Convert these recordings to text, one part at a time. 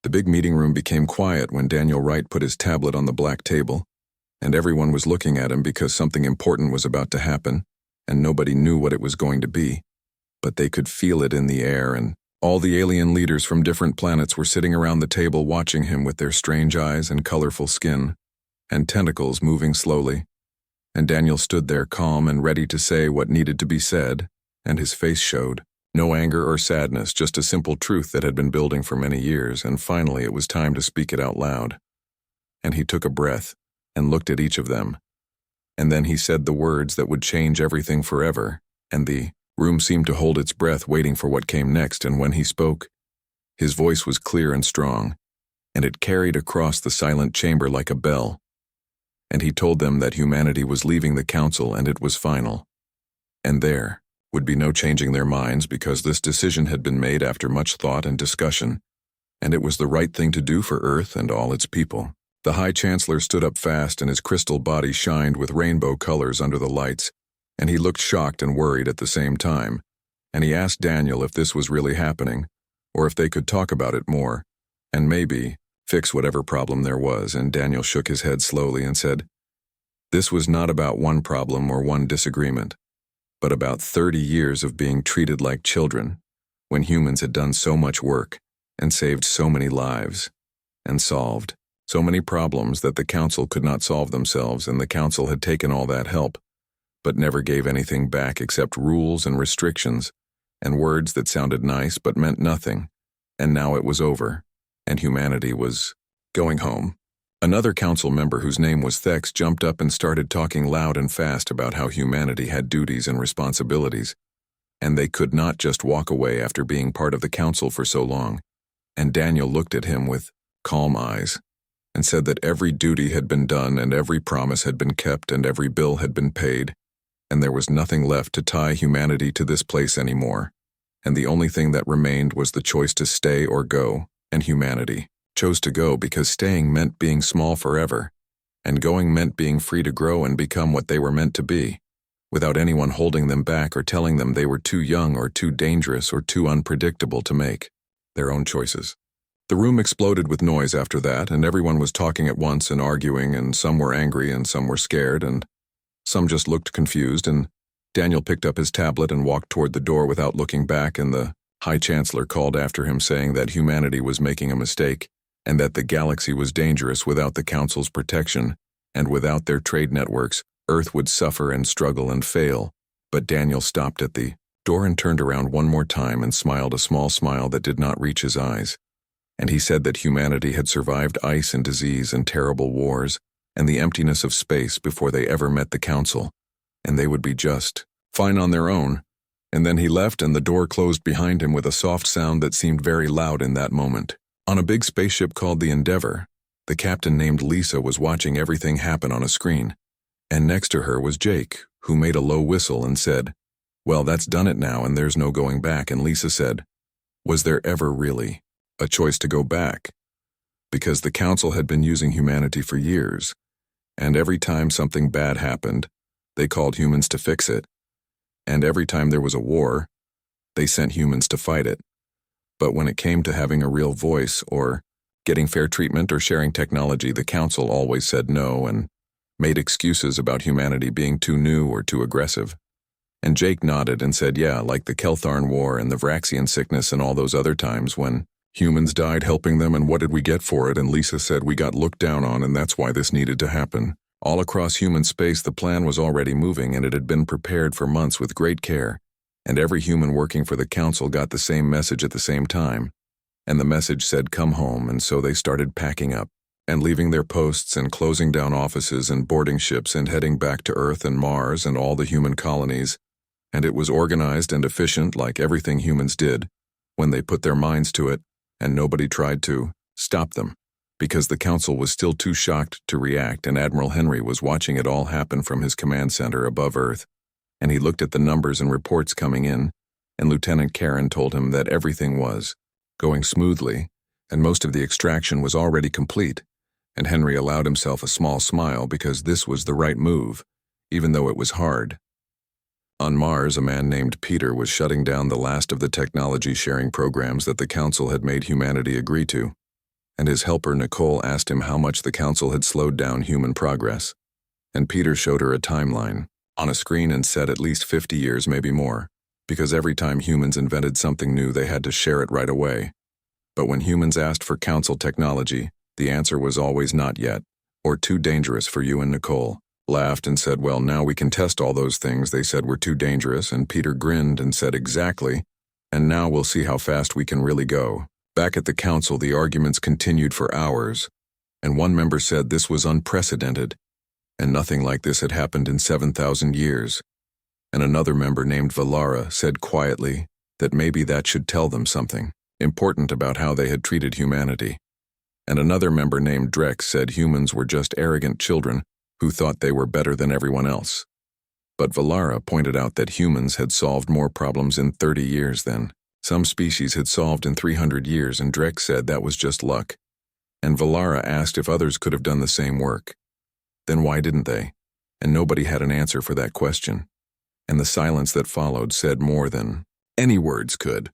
The big meeting room became quiet when Daniel Wright put his tablet on the black table, and everyone was looking at him because something important was about to happen, and nobody knew what it was going to be. But they could feel it in the air, and all the alien leaders from different planets were sitting around the table watching him with their strange eyes and colorful skin, and tentacles moving slowly. And Daniel stood there calm and ready to say what needed to be said, and his face showed no anger or sadness, just a simple truth that had been building for many years, and finally it was time to speak it out loud. And he took a breath and looked at each of them. And then he said the words that would change everything forever, and the room seemed to hold its breath waiting for what came next, and when he spoke, his voice was clear and strong, and it carried across the silent chamber like a bell. And he told them that humanity was leaving the council and it was final. And there would be no changing their minds because this decision had been made after much thought and discussion, and it was the right thing to do for Earth and all its people. The High Chancellor stood up fast and his crystal body shined with rainbow colors under the lights, and he looked shocked and worried at the same time, and he asked Daniel if this was really happening, or if they could talk about it more, and maybe fix whatever problem there was, and Daniel shook his head slowly and said, "This was not about one problem or one disagreement, but about 30 years of being treated like children, when humans had done so much work, and saved so many lives, and solved so many problems that the council could not solve themselves, and the council had taken all that help, but never gave anything back except rules and restrictions, and words that sounded nice but meant nothing, and now it was over, and humanity was going home." Another council member whose name was Thex jumped up and started talking loud and fast about how humanity had duties and responsibilities, and they could not just walk away after being part of the council for so long, and Daniel looked at him with calm eyes, and said that every duty had been done and every promise had been kept and every bill had been paid, and there was nothing left to tie humanity to this place anymore, and the only thing that remained was the choice to stay or go, and humanity chose to go because staying meant being small forever, and going meant being free to grow and become what they were meant to be, without anyone holding them back or telling them they were too young or too dangerous or too unpredictable to make their own choices. The room exploded with noise after that, and everyone was talking at once and arguing, and some were angry and some were scared, and some just looked confused, and Daniel picked up his tablet and walked toward the door without looking back, and the High Chancellor called after him saying that humanity was making a mistake, and that the galaxy was dangerous without the Council's protection, and without their trade networks, Earth would suffer and struggle and fail. But Daniel stopped at the door and turned around one more time and smiled a small smile that did not reach his eyes. And he said that humanity had survived ice and disease and terrible wars, and the emptiness of space before they ever met the Council, and they would be just fine on their own. And then he left and the door closed behind him with a soft sound that seemed very loud in that moment. On a big spaceship called the Endeavor, the captain named Lisa was watching everything happen on a screen, and next to her was Jake, who made a low whistle and said, "Well, that's done it now and there's no going back," and Lisa said, "Was there ever really a choice to go back?" Because the Council had been using humanity for years, and every time something bad happened, they called humans to fix it, and every time there was a war, they sent humans to fight it. But when it came to having a real voice or getting fair treatment or sharing technology, the Council always said no and made excuses about humanity being too new or too aggressive. And Jake nodded and said, "Yeah, like the Keltharn War and the Vraxian sickness and all those other times when humans died helping them, and what did we get for it?" And Lisa said, "We got looked down on, and that's why this needed to happen." All across human space, the plan was already moving, and it had been prepared for months with great care. And every human working for the Council got the same message at the same time. And the message said, "Come home," and so they started packing up and leaving their posts and closing down offices and boarding ships and heading back to Earth and Mars and all the human colonies. And it was organized and efficient like everything humans did when they put their minds to it, and nobody tried to stop them, because the Council was still too shocked to react, and Admiral Henry was watching it all happen from his command center above Earth. And he looked at the numbers and reports coming in, and Lieutenant Karen told him that everything was going smoothly, and most of the extraction was already complete, and Henry allowed himself a small smile because this was the right move, even though it was hard. On Mars, a man named Peter was shutting down the last of the technology sharing programs that the Council had made humanity agree to. and his helper Nicole asked him how much the council had slowed down human progress. And Peter showed her a timeline on a screen and said at least 50 years, maybe more, because every time humans invented something new, they had to share it right away. But when humans asked for council technology, the answer was always not yet, or too dangerous for you and Nicole. Laughed and said, well, now we can test all those things they said were too dangerous, and Peter grinned and said, exactly, and now we'll see how fast we can really go. Back at the council, the arguments continued for hours, and one member said this was unprecedented, and nothing like this had happened in 7,000 years. And another member named Valara said quietly that maybe that should tell them something important about how they had treated humanity. And another member named Drex said humans were just arrogant children who thought they were better than everyone else. But Valara pointed out that humans had solved more problems in 30 years than some species had solved in 300 years, and Drex said that was just luck. And Valara asked if others could have done the same work. Then why didn't they? And nobody had an answer for that question. And the silence that followed said more than any words could.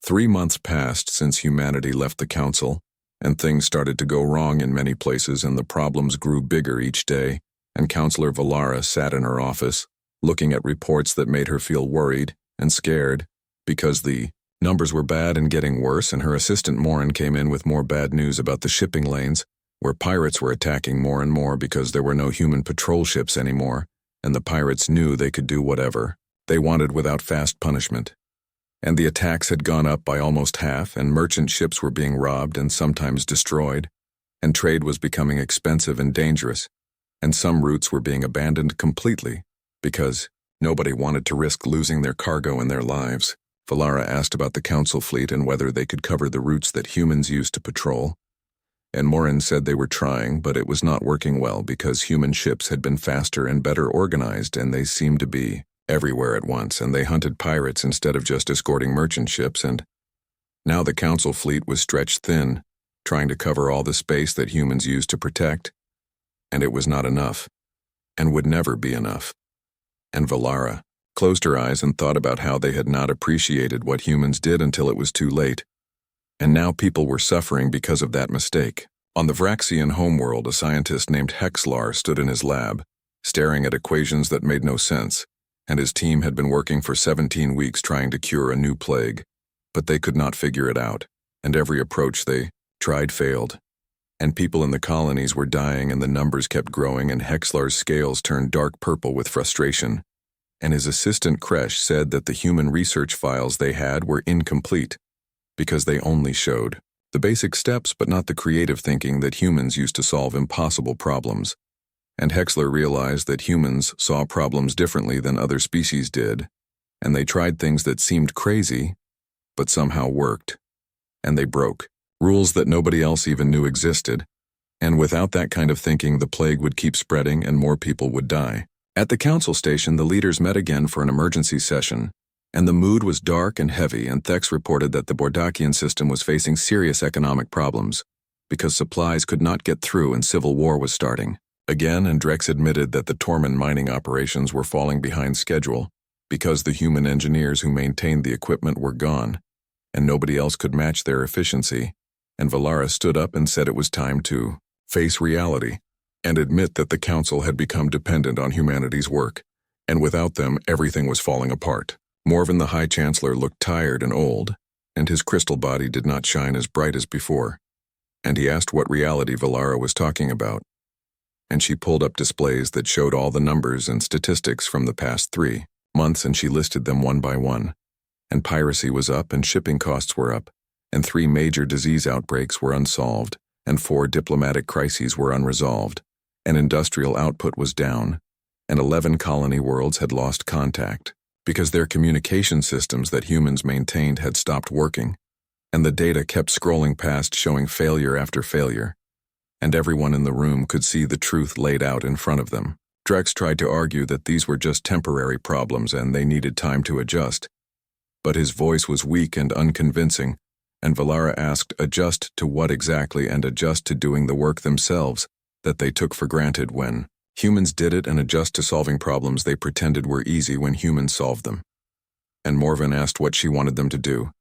3 months passed since humanity left the council, and things started to go wrong in many places, and the problems grew bigger each day, and Counselor Valara sat in her office, looking at reports that made her feel worried and scared, because the numbers were bad and getting worse, and her assistant Morin came in with more bad news about the shipping lanes, where pirates were attacking more and more because there were no human patrol ships anymore, and the pirates knew they could do whatever they wanted without fast punishment. And the attacks had gone up by almost half, and merchant ships were being robbed and sometimes destroyed, and trade was becoming expensive and dangerous, and some routes were being abandoned completely because nobody wanted to risk losing their cargo and their lives. Valara asked about the council fleet and whether they could cover the routes that humans used to patrol, and Morin said they were trying, but it was not working well because human ships had been faster and better organized, and they seemed to be everywhere at once, and they hunted pirates instead of just escorting merchant ships, and now the council fleet was stretched thin, trying to cover all the space that humans used to protect, and it was not enough, and would never be enough. And Valara closed her eyes and thought about how they had not appreciated what humans did until it was too late, and now people were suffering because of that mistake. On the Vraxian homeworld, a scientist named Hexlar stood in his lab, staring at equations that made no sense, and his team had been working for 17 weeks trying to cure a new plague, but they could not figure it out, and every approach they tried failed. And people in the colonies were dying, and the numbers kept growing, and Hexlar's scales turned dark purple with frustration. And his assistant Kresh said that the human research files they had were incomplete, because they only showed the basic steps but not the creative thinking that humans used to solve impossible problems. And Hexlar realized that humans saw problems differently than other species did, and they tried things that seemed crazy, but somehow worked. And they broke rules that nobody else even knew existed, and without that kind of thinking, the plague would keep spreading and more people would die. At the council station, the leaders met again for an emergency session, and the mood was dark and heavy, and Thex reported that the Bordakian system was facing serious economic problems, because supplies could not get through and civil war was starting. Again, and Drex admitted that the Tormund mining operations were falling behind schedule, because the human engineers who maintained the equipment were gone, and nobody else could match their efficiency, and Valara stood up and said it was time to face reality, and admit that the council had become dependent on humanity's work, and without them everything was falling apart. Morven the High Chancellor looked tired and old, and his crystal body did not shine as bright as before, and he asked what reality Valara was talking about, and she pulled up displays that showed all the numbers and statistics from the past 3 months, and she listed them one by one, and piracy was up, and shipping costs were up, and 3 major disease outbreaks were unsolved, and 4 diplomatic crises were unresolved, and industrial output was down, and 11 colony worlds had lost contact, because their communication systems that humans maintained had stopped working, and the data kept scrolling past showing failure after failure, and everyone in the room could see the truth laid out in front of them. Drex tried to argue that these were just temporary problems and they needed time to adjust, but his voice was weak and unconvincing, and Valara asked adjust to what exactly, and adjust to doing the work themselves that they took for granted when humans did it, and adjust to solving problems they pretended were easy when humans solved them. And Morven asked what she wanted them to do,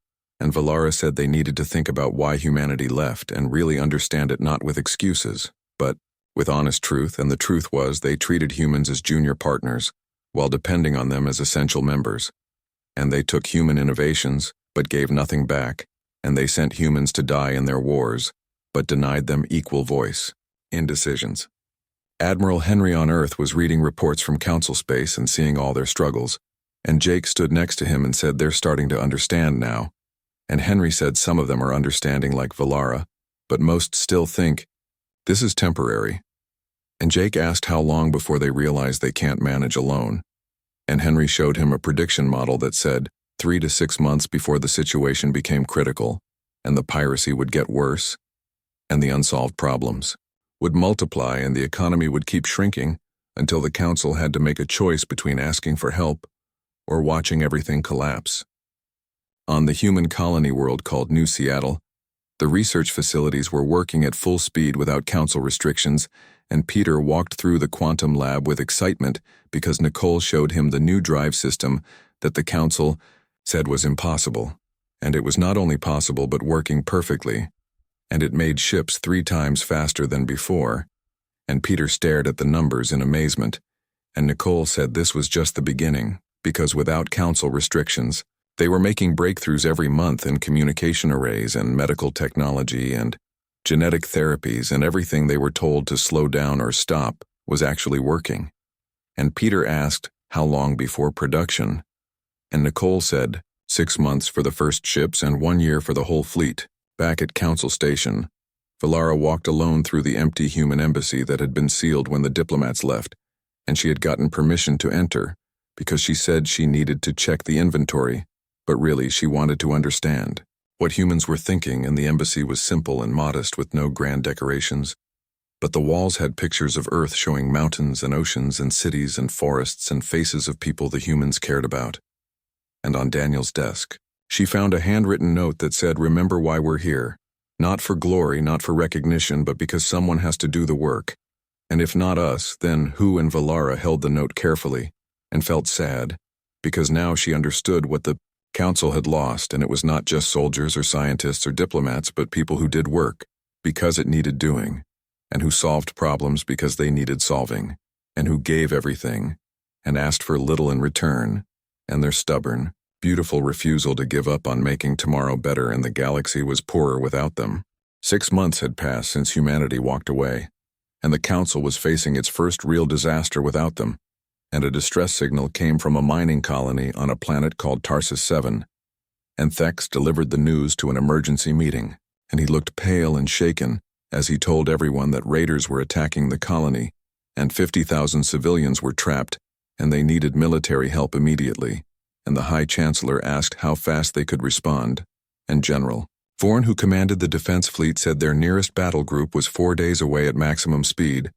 and Valara said they needed to think about why humanity left and really understand it, not with excuses, but with honest truth, and the truth was they treated humans as junior partners while depending on them as essential members. And they took human innovations, but gave nothing back, and they sent humans to die in their wars, but denied them equal voice in decisions. Admiral Henry on Earth was reading reports from Council Space and seeing all their struggles, and Jake stood next to him and said they're starting to understand now. And Henry said some of them are understanding like Valara, but most still think, this is temporary. And Jake asked how long before they realize they can't manage alone. And Henry showed him a prediction model that said 3 to 6 months before the situation became critical, and the piracy would get worse, and the unsolved problems would multiply, and the economy would keep shrinking until the council had to make a choice between asking for help or watching everything collapse. On the human colony world called New Seattle, the research facilities were working at full speed without council restrictions, and Peter walked through the quantum lab with excitement because Nicole showed him the new drive system that the council said was impossible. And it was not only possible but working perfectly. And it made ships 3 times faster than before. And Peter stared at the numbers in amazement. And Nicole said this was just the beginning, because without council restrictions, they were making breakthroughs every month in communication arrays and medical technology and genetic therapies, and everything they were told to slow down or stop was actually working. And Peter asked how long before production, and Nicole said 6 months for the first ships and 1 year for the whole fleet. Back at Council Station, Valara walked alone through the empty human embassy that had been sealed when the diplomats left, and she had gotten permission to enter because she said she needed to check the inventory, but really she wanted to understand what humans were thinking, and the embassy was simple and modest with no grand decorations. But the walls had pictures of Earth showing mountains and oceans and cities and forests and faces of people the humans cared about. And on Daniel's desk, she found a handwritten note that said, "Remember why we're here. Not for glory, not for recognition, but because someone has to do the work. And if not us, then who?" And Valara held the note carefully and felt sad, because now she understood what the council had lost, and it was not just soldiers or scientists or diplomats, but people who did work because it needed doing, and who solved problems because they needed solving, and who gave everything and asked for little in return, and their stubborn, beautiful refusal to give up on making tomorrow better, and the galaxy was poorer without them. 6 months had passed since humanity walked away, and the council was facing its first real disaster without them, and a distress signal came from a mining colony on a planet called Tarsus 7, and Thex delivered the news to an emergency meeting, and he looked pale and shaken as he told everyone that raiders were attacking the colony, and 50,000 civilians were trapped, and they needed military help immediately, and the High Chancellor asked how fast they could respond, and General Vorn, who commanded the defense fleet, said their nearest battle group was 4 days away at maximum speed,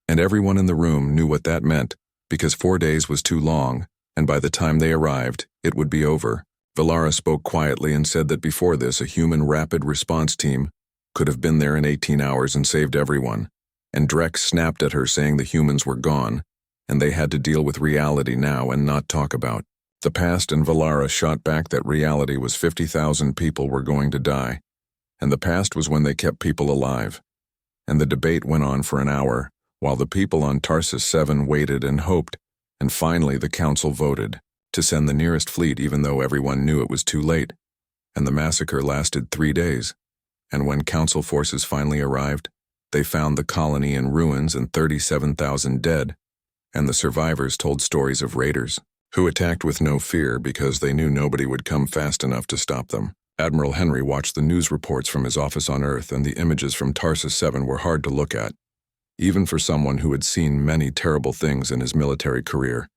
and everyone in the room knew what that meant, because 4 days was too long, and by the time they arrived, it would be over. Valara spoke quietly and said that before this, a human rapid response team could have been there in 18 hours and saved everyone, and Drex snapped at her saying the humans were gone, and they had to deal with reality now and not talk about the past, and Valara shot back that reality was 50,000 people were going to die, and the past was when they kept people alive. And the debate went on for an hour, while the people on Tarsus 7 waited and hoped, and finally the council voted to send the nearest fleet even though everyone knew it was too late, and the massacre lasted 3 days. And when council forces finally arrived, they found the colony in ruins and 37,000 dead, and the survivors told stories of raiders who attacked with no fear because they knew nobody would come fast enough to stop them. Admiral Henry watched the news reports from his office on Earth, and the images from Tarsus 7 were hard to look at, even for someone who had seen many terrible things in his military career.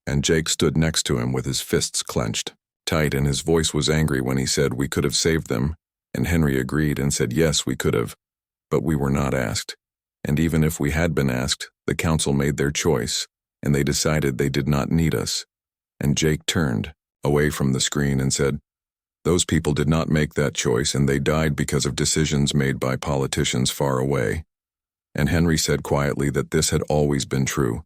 And Jake stood next to him with his fists clenched tight, and his voice was angry when he said, "We could have saved them," and Henry agreed and said, "Yes, we could have, but we were not asked. And even if we had been asked, the council made their choice, and they decided they did not need us." And Jake turned away from the screen and said, "Those people did not make that choice, and they died because of decisions made by politicians far away." And Henry said quietly that this had always been true,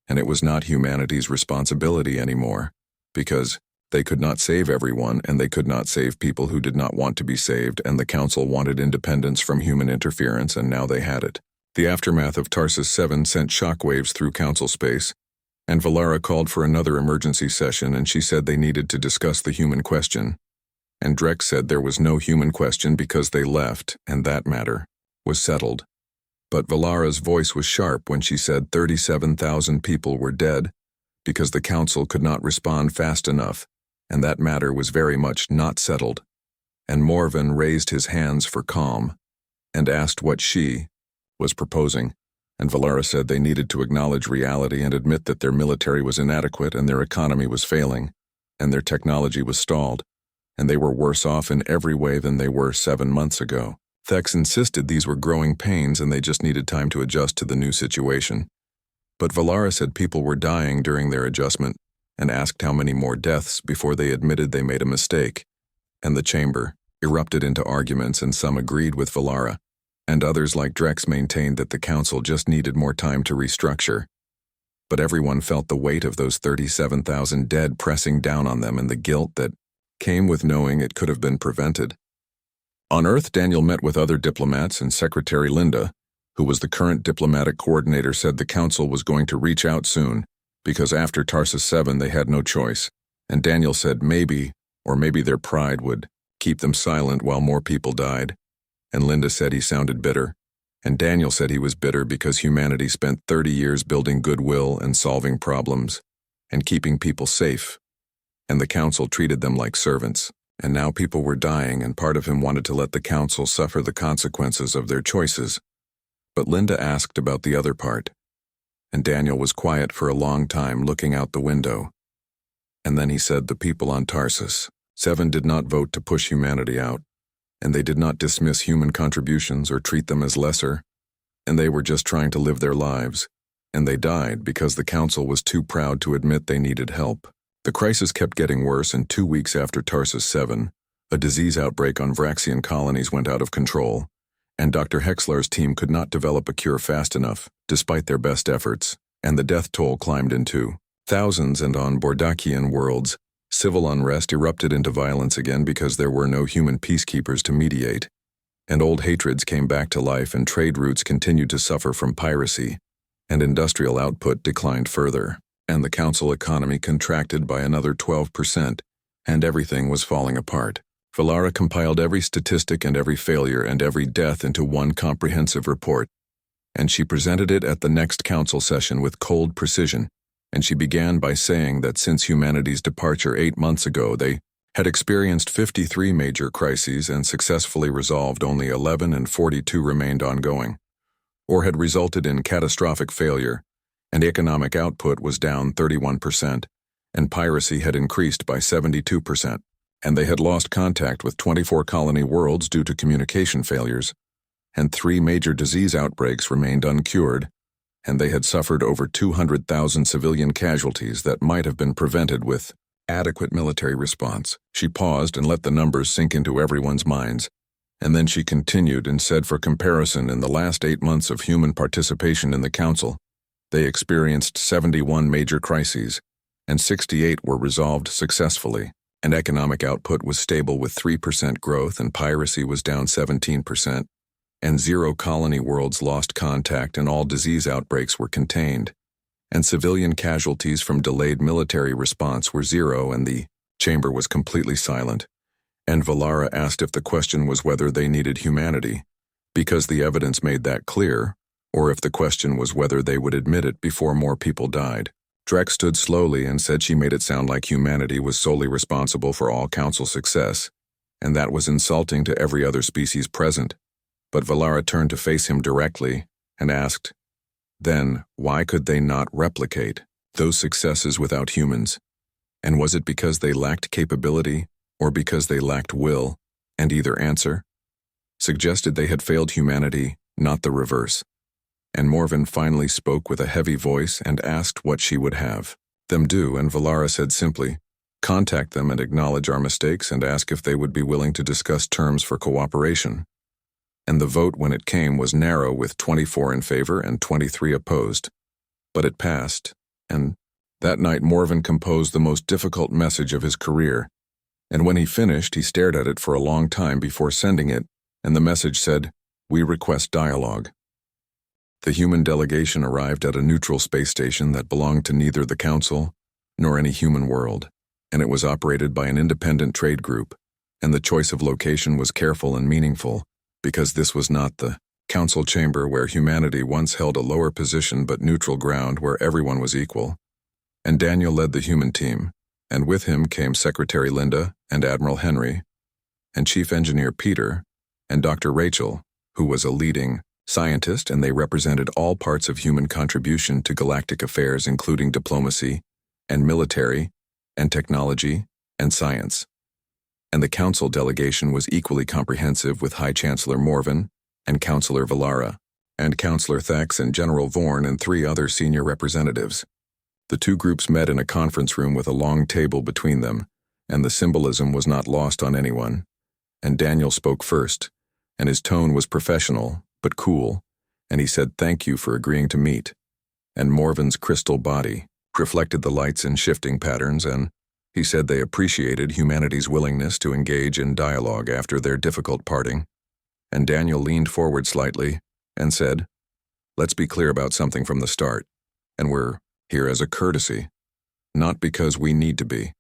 and it was not humanity's responsibility anymore, because They could not save everyone, and they could not save people who did not want to be saved, and the council wanted independence from human interference, and now they had it. The aftermath of Tarsus 7 sent shockwaves through council space, and Valara called for another emergency session, and she said they needed to discuss the human question. And Drex said there was no human question because they left, and that matter was settled. But Valara's voice was sharp when she said 37,000 people were dead because the council could not respond fast enough, and that matter was very much not settled. And Morven raised his hands for calm and asked what she was proposing, and Valara said they needed to acknowledge reality and admit that their military was inadequate and their economy was failing, and their technology was stalled, and they were worse off in every way than they were 7 months ago. Thex insisted these were growing pains and they just needed time to adjust to the new situation. But Valara said people were dying during their adjustment and asked how many more deaths before they admitted they made a mistake, and the chamber erupted into arguments, and some agreed with Valara, and others like Drex maintained that the council just needed more time to restructure. But everyone felt the weight of those 37,000 dead pressing down on them and the guilt that came with knowing it could have been prevented. On Earth, Daniel met with other diplomats, and Secretary Linda, who was the current diplomatic coordinator, said the council was going to reach out soon, because after Tarsus 7 they had no choice, and Daniel said maybe their pride would keep them silent while more people died. And Linda said he sounded bitter, and Daniel said he was bitter because humanity spent 30 years building goodwill and solving problems and keeping people safe, and the council treated them like servants, and now people were dying, and part of him wanted to let the council suffer the consequences of their choices. But Linda asked about the other part, and Daniel was quiet for a long time looking out the window. And then he said the people on Tarsus 7 did not vote to push humanity out, and they did not dismiss human contributions or treat them as lesser, and they were just trying to live their lives, and they died because the council was too proud to admit they needed help. The crisis kept getting worse, and 2 weeks after Tarsus 7, a disease outbreak on Vraxian colonies went out of control, and Dr. Hexlar's team could not develop a cure fast enough, despite their best efforts, and the death toll climbed into thousands, and on Bordakian worlds, civil unrest erupted into violence again because there were no human peacekeepers to mediate, and old hatreds came back to life, and trade routes continued to suffer from piracy, and industrial output declined further, and the council economy contracted by another 12%, and everything was falling apart. Valara compiled every statistic and every failure and every death into one comprehensive report, and she presented it at the next council session with cold precision, and she began by saying that since humanity's departure 8 months ago, they had experienced 53 major crises and successfully resolved only 11, and 42 remained ongoing, or had resulted in catastrophic failure, and economic output was down 31%, and piracy had increased by 72%, and they had lost contact with 24 colony worlds due to communication failures, and 3 major disease outbreaks remained uncured, and they had suffered over 200,000 civilian casualties that might have been prevented with adequate military response. She paused and let the numbers sink into everyone's minds, and then she continued and said, for comparison, in the last 8 months of human participation in the council, they experienced 71 major crises, and 68 were resolved successfully, and economic output was stable with 3% growth, and piracy was down 17%, and 0 colony worlds lost contact, and all disease outbreaks were contained, and civilian casualties from delayed military response were 0, and the chamber was completely silent, and Valara asked if the question was whether they needed humanity, because the evidence made that clear, or if the question was whether they would admit it before more people died. Drex stood slowly and said she made it sound like humanity was solely responsible for all council success, and that was insulting to every other species present. But Valara turned to face him directly and asked, then why could they not replicate those successes without humans? And was it because they lacked capability or because they lacked will? And either answer suggested they had failed humanity, not the reverse. And Morven finally spoke with a heavy voice and asked what she would have them do, and Valara said simply, contact them and acknowledge our mistakes and ask if they would be willing to discuss terms for cooperation. And the vote when it came was narrow with 24 in favor and 23 opposed. But it passed, and That night, Morven composed the most difficult message of his career, and when he finished, he stared at it for a long time before sending it, and the message said, "We request dialogue." The human delegation arrived at a neutral space station that belonged to neither the Council nor any human world, and it was operated by an independent trade group, and the choice of location was careful and meaningful, because this was not the Council chamber where humanity once held a lower position but neutral ground where everyone was equal. And Daniel led the human team, and with him came Secretary Linda and Admiral Henry, and Chief Engineer Peter, and Dr. Rachel, who was a leading scientist, and they represented all parts of human contribution to galactic affairs, including diplomacy, and military, and technology, and science. And the Council delegation was equally comprehensive, with High Chancellor Morven, and Councillor Valara, and Councillor Thax and General Vorn, and 3 other senior representatives. The 2 groups met in a conference room with a long table between them, and the symbolism was not lost on anyone. And Daniel spoke first, and his tone was professional, but cool, and he said thank you for agreeing to meet. And Morven's crystal body reflected the lights in shifting patterns, and he said they appreciated humanity's willingness to engage in dialogue after their difficult parting. And Daniel leaned forward slightly and said, "Let's be clear about something from the start, and we're here as a courtesy, not because we need to be.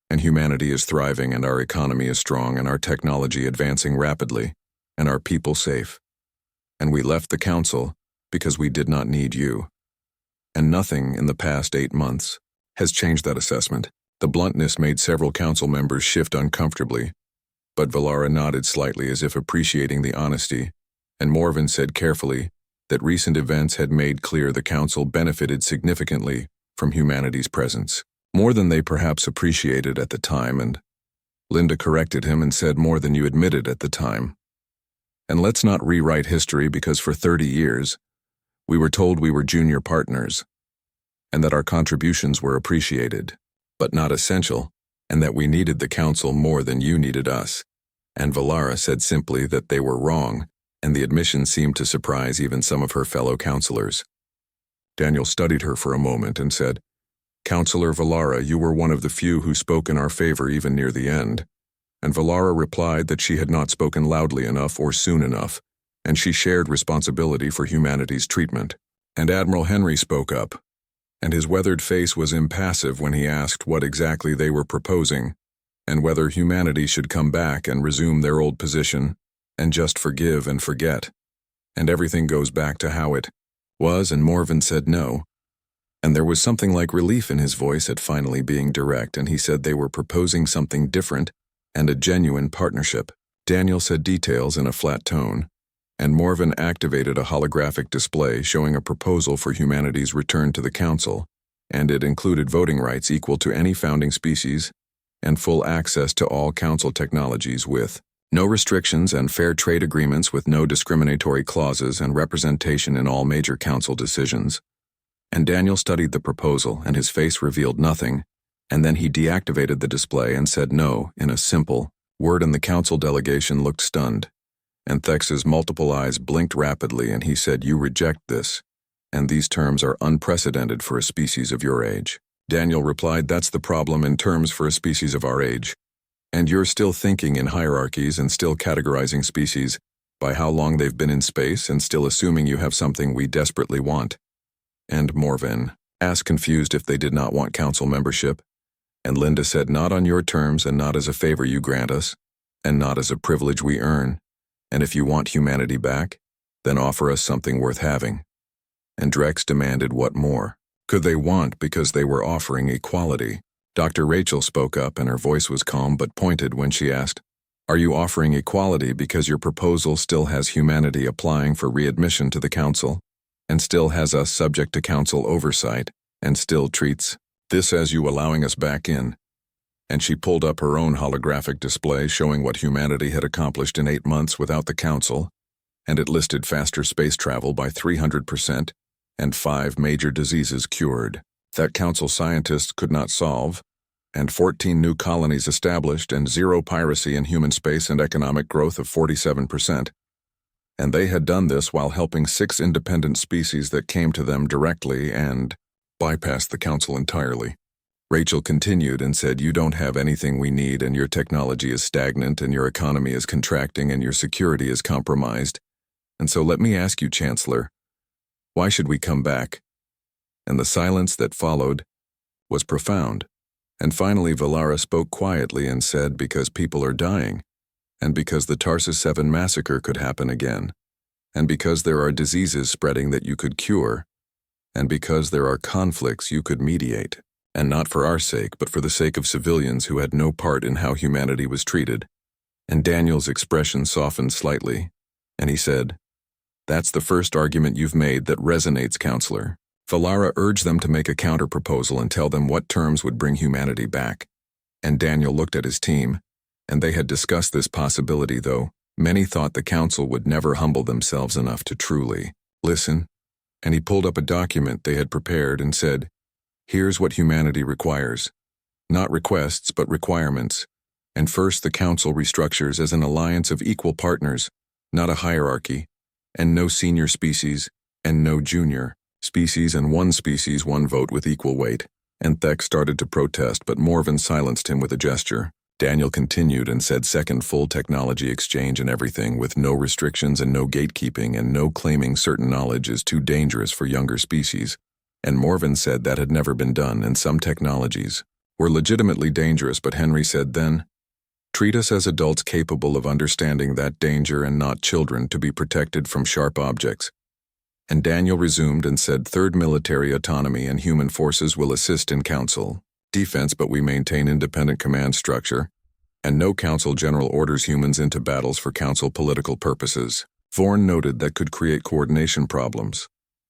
And humanity is thriving, and our economy is strong, and our technology advancing rapidly, and our people safe. And we left the Council because we did not need you. And nothing in the past 8 months has changed that assessment." The bluntness made several Council members shift uncomfortably, but Valara nodded slightly as if appreciating the honesty, and Morven said carefully that recent events had made clear the Council benefited significantly from humanity's presence, more than they perhaps appreciated at the time, and Linda corrected him and said more than you admitted at the time. And let's not rewrite history, because for 30 years, we were told we were junior partners, and that our contributions were appreciated, but not essential, and that we needed the Council more than you needed us. And Valara said simply that they were wrong, and the admission seemed to surprise even some of her fellow councillors. Daniel studied her for a moment and said, "Councillor Valara, you were one of the few who spoke in our favor even near the end." And Valara replied that she had not spoken loudly enough or soon enough, and she shared responsibility for humanity's treatment. And Admiral Henry spoke up, and his weathered face was impassive when he asked what exactly they were proposing, and whether humanity should come back and resume their old position, and just forgive and forget, and everything goes back to how it was. And Morven said no, and there was something like relief in his voice at finally being direct, and he said they were proposing something different and a genuine partnership. Daniel said details in a flat tone, and Morven activated a holographic display showing a proposal for humanity's return to the Council, and it included voting rights equal to any founding species and full access to all Council technologies with no restrictions, and fair trade agreements with no discriminatory clauses, and representation in all major Council decisions. And Daniel studied the proposal, and his face revealed nothing, and then he deactivated the display and said no in a simple word, and the Council delegation looked stunned. And Thex's multiple eyes blinked rapidly, and he said, "You reject this, and these terms are unprecedented for a species of your age." Daniel replied, "That's the problem in terms for a species of our age. And you're still thinking in hierarchies and still categorizing species by how long they've been in space, and still assuming you have something we desperately want." And Morven asked, confused, if they did not want Council membership. And Linda said, "Not on your terms, and not as a favor you grant us, and not as a privilege we earn. And if you want humanity back, then offer us something worth having." And Drex demanded what more could they want, because they were offering equality. Dr. Rachel spoke up, and her voice was calm but pointed when she asked, "Are you offering equality because your proposal still has humanity applying for readmission to the Council, and still has us subject to Council oversight, and still treats this as you allowing us back in?" And she pulled up her own holographic display showing what humanity had accomplished in 8 months without the Council, and it listed faster space travel by 300% and 5 major diseases cured that Council scientists could not solve, and 14 new colonies established, and 0 piracy in human space, and economic growth of 47%. And they had done this while helping 6 independent species that came to them directly, and bypassed the council entirely. Rachel continued and said, "You don't have anything we need, and your technology is stagnant, and your economy is contracting, and your security is compromised. And so let me ask you, Chancellor, why should we come back?" And the silence that followed was profound. And finally Valara spoke quietly and said, "Because people are dying, and because the Tarsus 7 massacre could happen again, and because there are diseases spreading that you could cure, and because there are conflicts you could mediate, and not for our sake, but for the sake of civilians who had no part in how humanity was treated." And Daniel's expression softened slightly, and he said, "That's the first argument you've made that resonates, Counselor." Valara urged them to make a counter-proposal and tell them what terms would bring humanity back. And Daniel looked at his team, and they had discussed this possibility, though many thought the council would never humble themselves enough to truly listen. And he pulled up a document they had prepared and said, "Here's what humanity requires. Not requests, but requirements. And first, the council restructures as an alliance of equal partners, not a hierarchy, and no senior species, and no junior species, and one species, one vote with equal weight." And Thek started to protest, but Morven silenced him with a gesture. Daniel continued and said, "Second, full technology exchange and everything, with no restrictions and no gatekeeping and no claiming certain knowledge is too dangerous for younger species." And Morven said that had never been done, and some technologies were legitimately dangerous, but Henry said then, "Treat us as adults capable of understanding that danger and not children to be protected from sharp objects." And Daniel resumed and said, "Third, military autonomy and human forces will assist in council defense, but we maintain independent command structure, and no council general orders humans into battles for council political purposes." Vorn noted that could create coordination problems,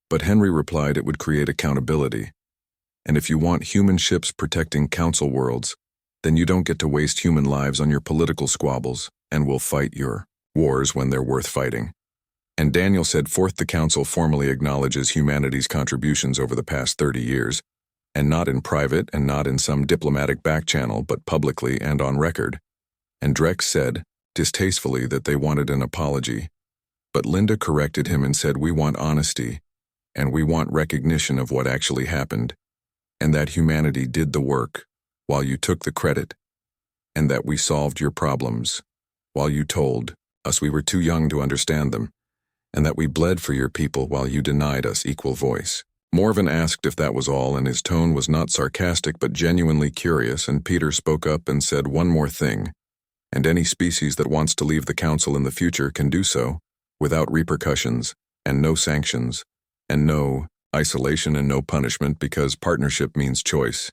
but Henry replied it would create accountability. And if you want human ships protecting council worlds, then you don't get to waste human lives on your political squabbles, and will fight your wars when they're worth fighting. And Daniel said, "Fourth, the council formally acknowledges humanity's contributions over the past 30 years, and not in private and not in some diplomatic back channel, but publicly and on record." And Drex said, distastefully, that they wanted an apology. But Linda corrected him and said, "We want honesty, and we want recognition of what actually happened, and that humanity did the work while you took the credit, and that we solved your problems while you told us we were too young to understand them, and that we bled for your people while you denied us equal voice." Morven asked if that was all, and his tone was not sarcastic but genuinely curious, and Peter spoke up and said, "One more thing, and any species that wants to leave the council in the future can do so, without repercussions, and no sanctions, and no isolation and no punishment, because partnership means choice."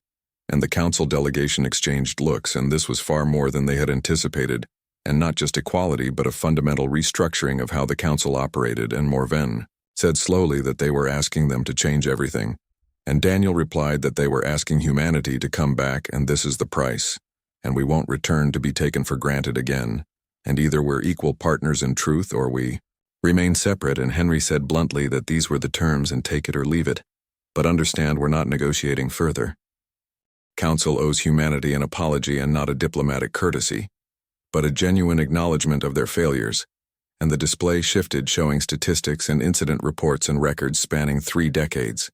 And the council delegation exchanged looks, and this was far more than they had anticipated, and not just equality but a fundamental restructuring of how the council operated. And Morven said slowly that they were asking them to change everything, and Daniel replied that they were asking humanity to come back, and this is the price, and we won't return to be taken for granted again, and either we're equal partners in truth or we remain separate. And Henry said bluntly that these were the terms, and take it or leave it, but understand we're not negotiating further. Council owes humanity an apology, and not a diplomatic courtesy, but a genuine acknowledgement of their failures. And the display shifted, showing statistics and incident reports and records spanning 3 decades.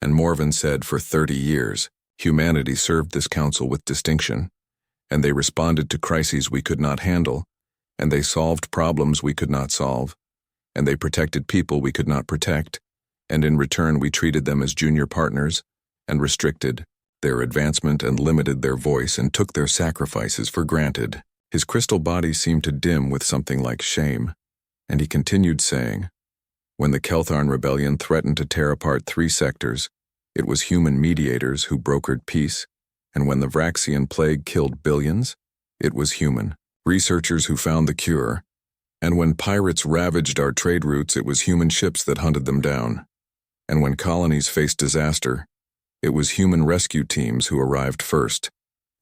And Morven said, "For 30 years, humanity served this council with distinction, and they responded to crises we could not handle, and they solved problems we could not solve, and they protected people we could not protect, and in return we treated them as junior partners, and restricted their advancement and limited their voice and took their sacrifices for granted." His crystal body seemed to dim with something like shame, and he continued saying, "When the Keltharn rebellion threatened to tear apart 3 sectors, it was human mediators who brokered peace, and when the Vraxian plague killed billions, it was human researchers who found the cure, and when pirates ravaged our trade routes, it was human ships that hunted them down, and when colonies faced disaster, it was human rescue teams who arrived first."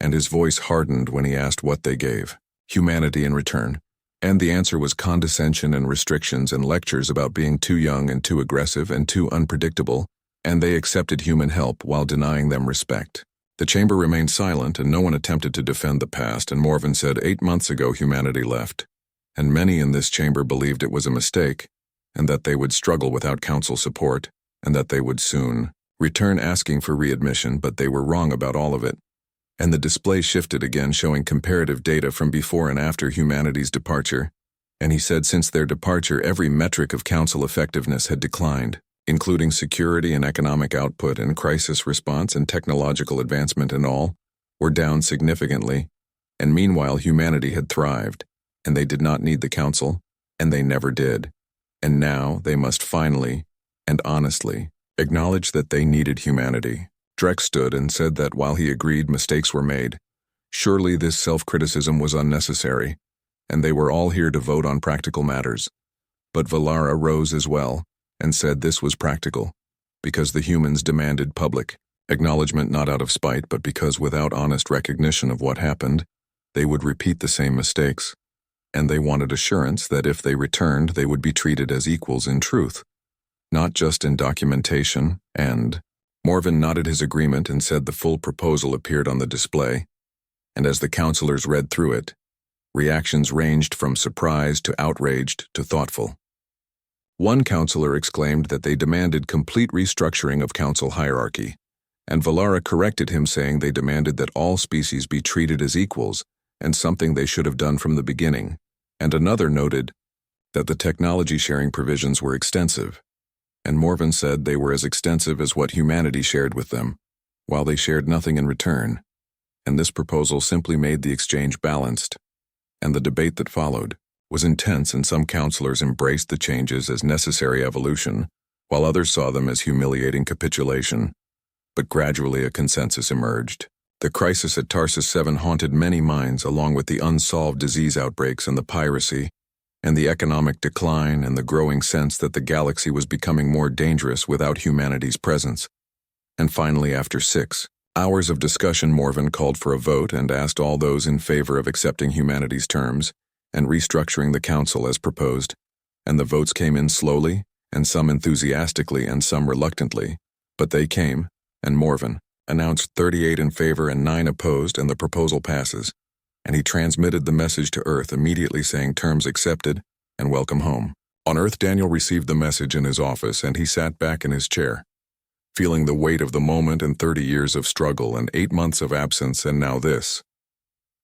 And his voice hardened when he asked what they gave humanity in return. And the answer was condescension and restrictions and lectures about being too young and too aggressive and too unpredictable, and they accepted human help while denying them respect. The chamber remained silent, and no one attempted to defend the past, and Morven said, 8 months ago humanity left, and many in this chamber believed it was a mistake, and that they would struggle without council support, and that they would soon return asking for readmission, but they were wrong about all of it. And the display shifted again, showing comparative data from before and after humanity's departure. And he said since their departure, every metric of council effectiveness had declined, including security and economic output and crisis response and technological advancement and all, were down significantly. And meanwhile, humanity had thrived, and they did not need the council, and they never did. And now they must finally, and honestly, acknowledge that they needed humanity. Drek stood and said that while he agreed mistakes were made, surely this self-criticism was unnecessary, and they were all here to vote on practical matters. But Valara rose as well, and said this was practical, because the humans demanded public acknowledgement, not out of spite, but because without honest recognition of what happened, they would repeat the same mistakes, and they wanted assurance that if they returned, they would be treated as equals in truth, not just in documentation. And Morven nodded his agreement and said the full proposal appeared on the display, and as the counselors read through it, reactions ranged from surprised to outraged to thoughtful. One counselor exclaimed that they demanded complete restructuring of council hierarchy, and Valara corrected him, saying they demanded that all species be treated as equals, and something they should have done from the beginning. And another noted that the technology sharing provisions were extensive, and Morven said they were as extensive as what humanity shared with them, while they shared nothing in return. And this proposal simply made the exchange balanced, and the debate that followed was intense, and some counselors embraced the changes as necessary evolution, while others saw them as humiliating capitulation. But gradually a consensus emerged. The crisis at Tarsus 7 haunted many minds, along with the unsolved disease outbreaks and the piracy, and the economic decline and the growing sense that the galaxy was becoming more dangerous without humanity's presence. And finally, after 6 hours of discussion, Morven called for a vote and asked all those in favor of accepting humanity's terms and restructuring the council as proposed, and the votes came in slowly, and some enthusiastically and some reluctantly, but they came, and Morven announced 38 in favor and 9 opposed, and the proposal passes. And he transmitted the message to Earth, immediately saying terms accepted and welcome home. On Earth, Daniel received the message in his office, and he sat back in his chair, feeling the weight of the moment and 30 years of struggle and 8 months of absence, and now this.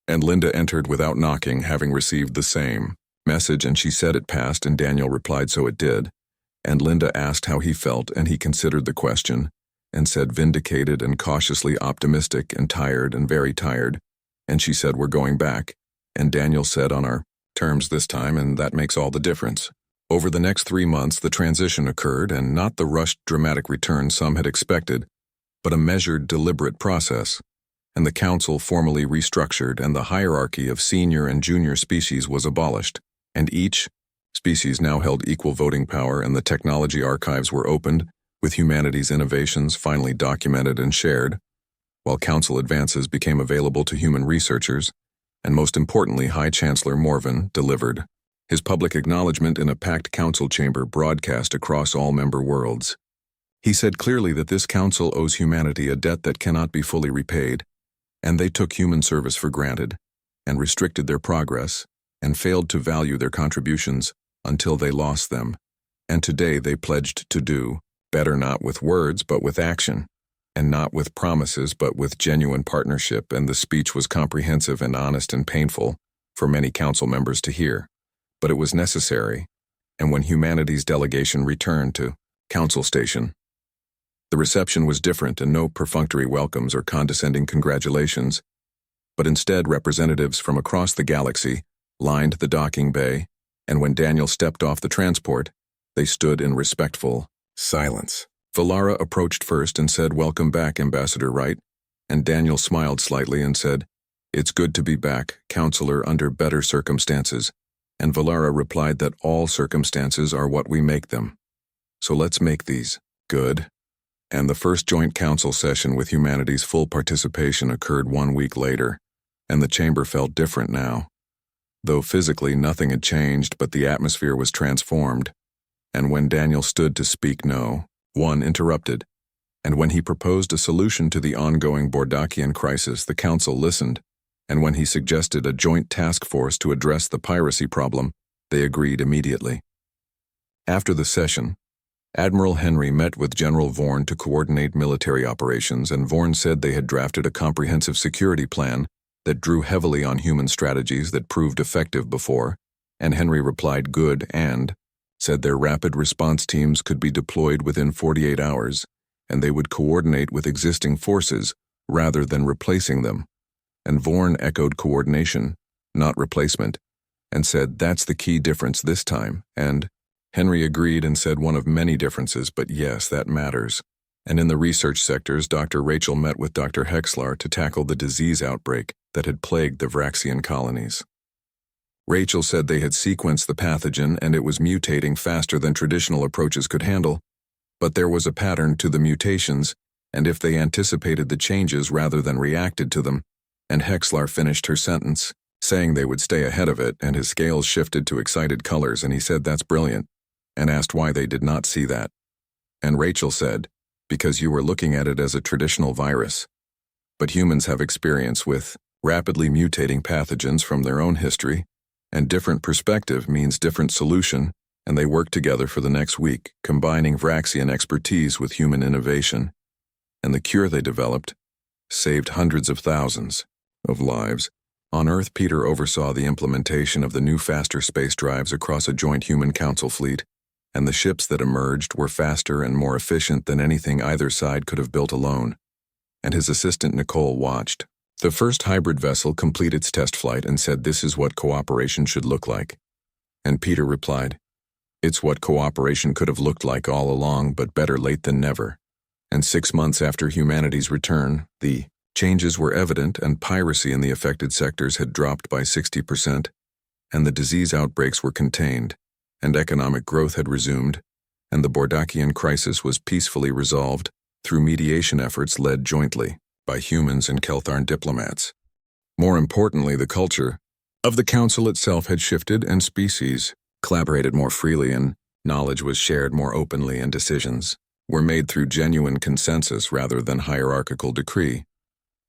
And Linda entered without knocking, having received the same message, and she said it passed, and Daniel replied so it did. And Linda asked how he felt, and he considered the question, and said vindicated and cautiously optimistic and tired and very tired. And she said, we're going back. And Daniel said, on our terms this time, and that makes all the difference. Over the next 3 months, the transition occurred, and not the rushed, dramatic return some had expected, but a measured, deliberate process. And the council formally restructured, and the hierarchy of senior and junior species was abolished, and each species now held equal voting power, and the technology archives were opened, with humanity's innovations finally documented and shared, while council advances became available to human researchers, and most importantly, High Chancellor Morven delivered his public acknowledgement in a packed council chamber broadcast across all member worlds. He said clearly that this council owes humanity a debt that cannot be fully repaid, and they took human service for granted, and restricted their progress, and failed to value their contributions until they lost them, and today they pledged to do better, not with words but with action, and not with promises but with genuine partnership. And the speech was comprehensive and honest and painful for many council members to hear, but it was necessary. And when humanity's delegation returned to Council Station, the reception was different, and no perfunctory welcomes or condescending congratulations, but instead representatives from across the galaxy lined the docking bay, and when Daniel stepped off the transport, they stood in respectful silence. Valara approached first and said, welcome back, Ambassador Wright, and Daniel smiled slightly and said, it's good to be back, Counselor, under better circumstances, and Valara replied that all circumstances are what we make them. So let's make these good. And the first joint council session with humanity's full participation occurred 1 week later, and the chamber felt different now. Though physically nothing had changed, but the atmosphere was transformed. And when Daniel stood to speak, no one interrupted. And when he proposed a solution to the ongoing Bordakian crisis, the council listened. And when he suggested a joint task force to address the piracy problem, they agreed immediately. After the session, Admiral Henry met with General Vorn to coordinate military operations, and Vorn said they had drafted a comprehensive security plan that drew heavily on human strategies that proved effective before, and Henry replied good and said their rapid response teams could be deployed within 48 hours, and they would coordinate with existing forces rather than replacing them. And Vorn echoed coordination, not replacement, and said that's the key difference this time, and Henry agreed and said one of many differences, but yes, that matters. And in the research sectors, Dr. Rachel met with Dr. Hexlar to tackle the disease outbreak that had plagued the Vraxian colonies. Rachel said they had sequenced the pathogen and it was mutating faster than traditional approaches could handle, but there was a pattern to the mutations, and if they anticipated the changes rather than reacted to them, and Hexlar finished her sentence, saying they would stay ahead of it, and his scales shifted to excited colors, and he said that's brilliant, and asked why they did not see that. And Rachel said, because you were looking at it as a traditional virus. But humans have experience with rapidly mutating pathogens from their own history, and different perspective means different solution, and they worked together for the next week, combining Vraxian expertise with human innovation. And the cure they developed saved hundreds of thousands of lives. On Earth, Peter oversaw the implementation of the new faster space drives across a joint human council fleet, and the ships that emerged were faster and more efficient than anything either side could have built alone. And his assistant Nicole watched. The first hybrid vessel complete its test flight and said this is what cooperation should look like. And Peter replied, it's what cooperation could have looked like all along, but better late than never. And 6 months after humanity's return, the changes were evident, and piracy in the affected sectors had dropped by 60%, and the disease outbreaks were contained, and economic growth had resumed, and the Bordakian crisis was peacefully resolved through mediation efforts led jointly by humans and Keltharn diplomats. More importantly, the culture of the council itself had shifted, and species collaborated more freely, and knowledge was shared more openly, and decisions were made through genuine consensus rather than hierarchical decree.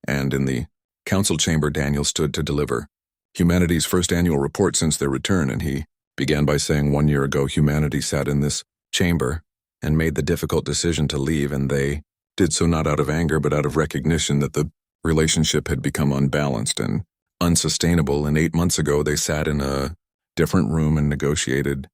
And in the council chamber, Daniel stood to deliver humanity's first annual report since their return, and he began by saying 1 year ago humanity sat in this chamber and made the difficult decision to leave, and they did so not out of anger but out of recognition that the relationship had become unbalanced and unsustainable, and 8 months ago they sat in a different room and negotiated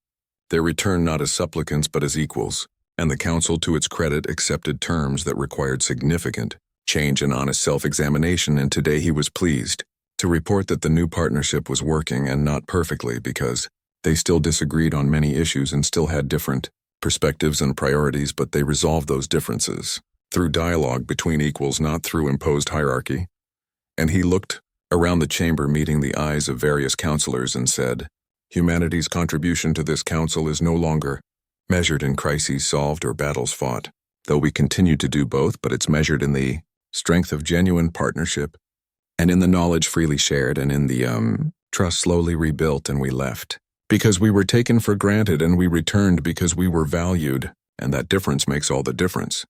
their return not as supplicants but as equals, and the council, to its credit, accepted terms that required significant change and honest self-examination, and today he was pleased to report that the new partnership was working, and not perfectly, because they still disagreed on many issues and still had different perspectives and priorities, but they resolved those differences through dialogue between equals, not through imposed hierarchy. And he looked around the chamber, meeting the eyes of various counselors, and said, humanity's contribution to this council is no longer measured in crises solved or battles fought, though we continue to do both, but it's measured in the strength of genuine partnership, and in the knowledge freely shared, and in the trust slowly rebuilt. And we left because we were taken for granted, and we returned because we were valued, and that difference makes all the difference.